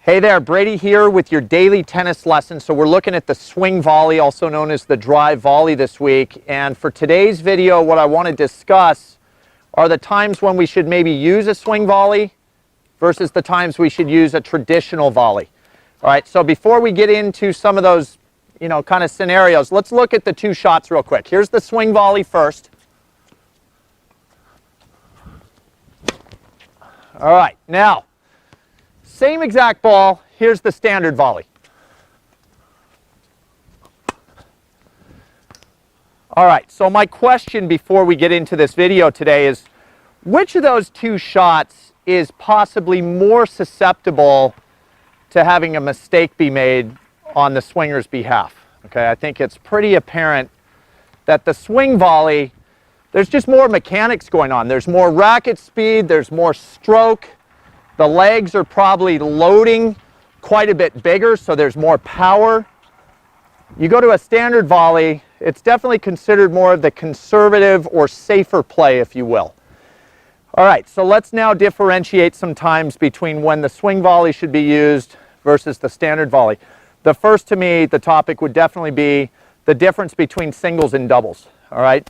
Hey there, Brady here with your daily tennis lesson. So we're looking at the swing volley, also known as the drive volley this week. And for today's video, what I want to discuss are the times when we should maybe use a swing volley versus the times we should use a traditional volley. All right, so before we get into some of those, kind of scenarios, let's look at the two shots real quick. Here's the swing volley first. All right, now, same exact ball, here's the standard volley. All right, so my question before we get into this video today is, which of those two shots is possibly more susceptible to having a mistake be made on the swinger's behalf? Okay, I think it's pretty apparent that the swing volley, there's just more mechanics going on. There's more racket speed, there's more stroke. The legs are probably loading quite a bit bigger, so there's more power. You go to a standard volley, it's definitely considered more of the conservative or safer play, if you will. All right, so let's now differentiate some times between when the swing volley should be used versus the standard volley. The first, to me, the topic would definitely be the difference between singles and doubles. All right,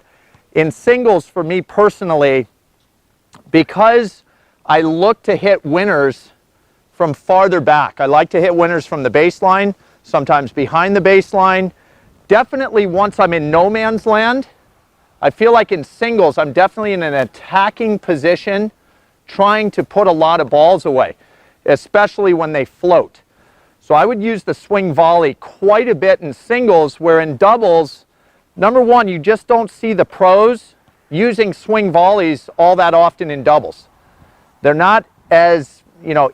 in singles, for me personally, because I look to hit winners from farther back. I like to hit winners from the baseline, sometimes behind the baseline. Definitely once I'm in no man's land, I feel like in singles, I'm definitely in an attacking position, trying to put a lot of balls away, especially when they float. So I would use the swing volley quite a bit in singles, where in doubles, number one, you just don't see the pros using swing volleys all that often in doubles. They're not as,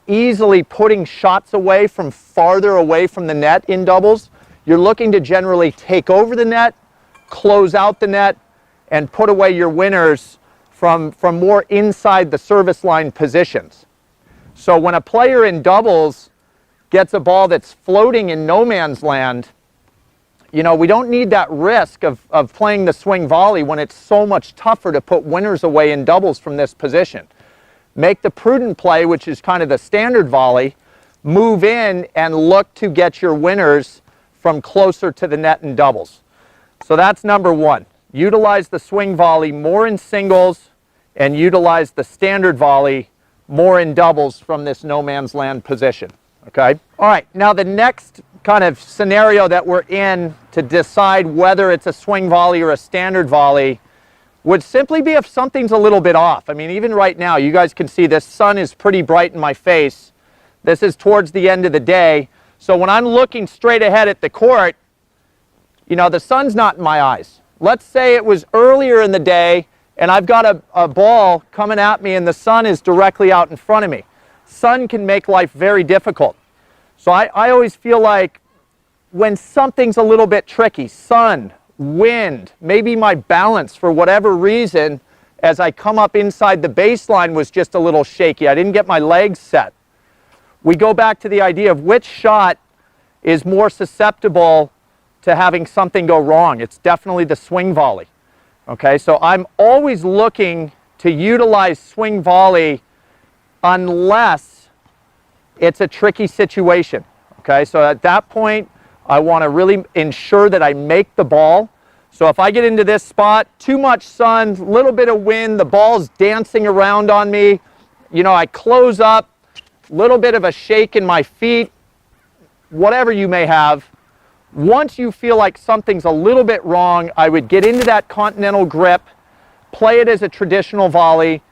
easily putting shots away from farther away from the net in doubles. You're looking to generally take over the net, close out the net, and put away your winners from more inside the service line positions. So when a player in doubles gets a ball that's floating in no man's land, we don't need that risk of playing the swing volley when it's so much tougher to put winners away in doubles from this position. Make the prudent play, which is kind of the standard volley, move in and look to get your winners from closer to the net in doubles. So that's number one. Utilize the swing volley more in singles and utilize the standard volley more in doubles from this no man's land position. Okay? All right, now the next kind of scenario that we're in to decide whether it's a swing volley or a standard volley would simply be if something's a little bit off. I mean, even right now, you guys can see this sun is pretty bright in my face. This is towards the end of the day. So when I'm looking straight ahead at the court, the sun's not in my eyes. Let's say it was earlier in the day and I've got a ball coming at me and the sun is directly out in front of me. Sun can make life very difficult. So I always feel like when something's a little bit tricky, sun, wind, maybe my balance for whatever reason as I come up inside the baseline was just a little shaky. I didn't get my legs set. We go back to the idea of which shot is more susceptible to having something go wrong. It's definitely the swing volley. Okay, so I'm always looking to utilize swing volley unless it's a tricky situation. Okay, so at that point, I want to really ensure that I make the ball. So if I get into this spot, too much sun, little bit of wind, the ball's dancing around on me, I close up, little bit of a shake in my feet, whatever you may have. Once you feel like something's a little bit wrong, I would get into that continental grip, play it as a traditional volley,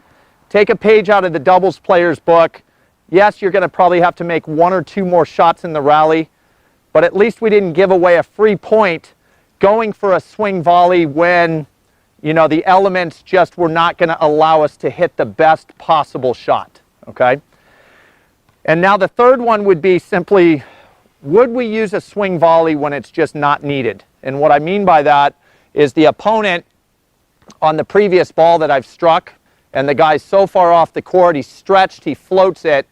take a page out of the doubles player's book. Yes, you're going to probably have to make one or two more shots in the rally, but at least we didn't give away a free point going for a swing volley when, the elements just were not going to allow us to hit the best possible shot, okay? And now the third one would be simply, would we use a swing volley when it's just not needed? And what I mean by that is the opponent on the previous ball that I've struck, and the guy's so far off the court, he's stretched, he floats it,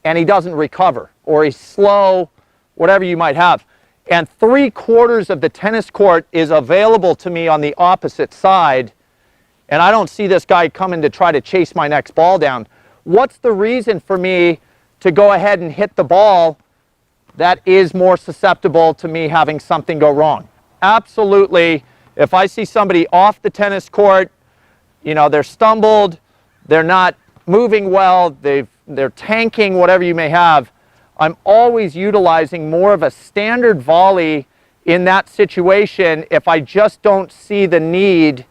and he doesn't recover, or he's slow, whatever you might have. And 3/4 of the tennis court is available to me on the opposite side, and I don't see this guy coming to try to chase my next ball down. What's the reason for me to go ahead and hit the ball, that is more susceptible to me having something go wrong. Absolutely. If I see somebody off the tennis court, they're stumbled, they're not moving well, they're tanking, whatever you may have, I'm always utilizing more of a standard volley in that situation if I just don't see the need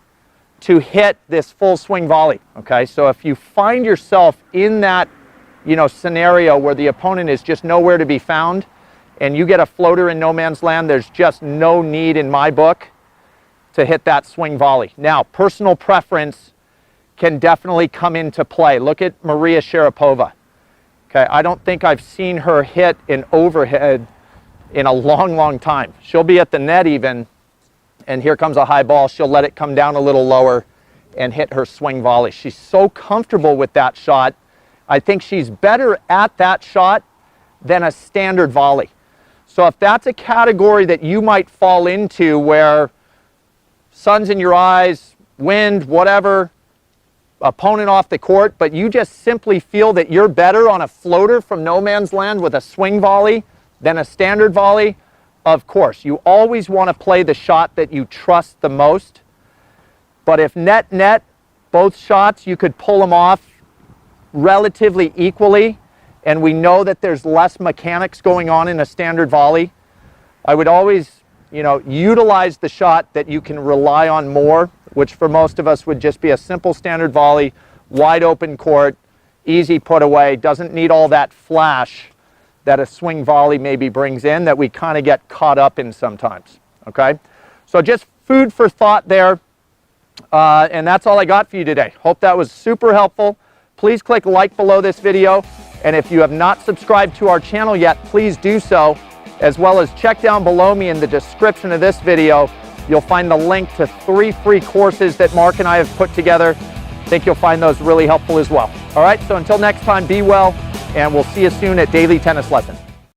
to hit this full swing volley. Okay, so if you find yourself in that scenario where the opponent is just nowhere to be found and you get a floater in no man's land, there's just no need in my book to hit that swing volley. Now, personal preference can definitely come into play. Look at Maria Sharapova. Okay, I don't think I've seen her hit an overhead in a long, long time. She'll be at the net even, and here comes a high ball. She'll let it come down a little lower and hit her swing volley. She's so comfortable with that shot. I think she's better at that shot than a standard volley. So if that's a category that you might fall into where sun's in your eyes, wind, whatever, opponent off the court, but you just simply feel that you're better on a floater from no man's land with a swing volley than a standard volley, of course, you always want to play the shot that you trust the most. But if net, both shots, you could pull them off relatively equally, and we know that there's less mechanics going on in a standard volley, I would always, utilize the shot that you can rely on more, which for most of us would just be a simple standard volley, wide open court, easy put away, doesn't need all that flash that a swing volley maybe brings in that we kind of get caught up in sometimes, okay? So just food for thought there, and that's all I got for you today. Hope that was super helpful. Please click like below this video, and if you have not subscribed to our channel yet, please do so, as well as check down below me in the description of this video. You'll find the link to 3 free courses that Mark and I have put together. I think you'll find those really helpful as well. All right, so until next time, be well, and we'll see you soon at Daily Tennis Lessons.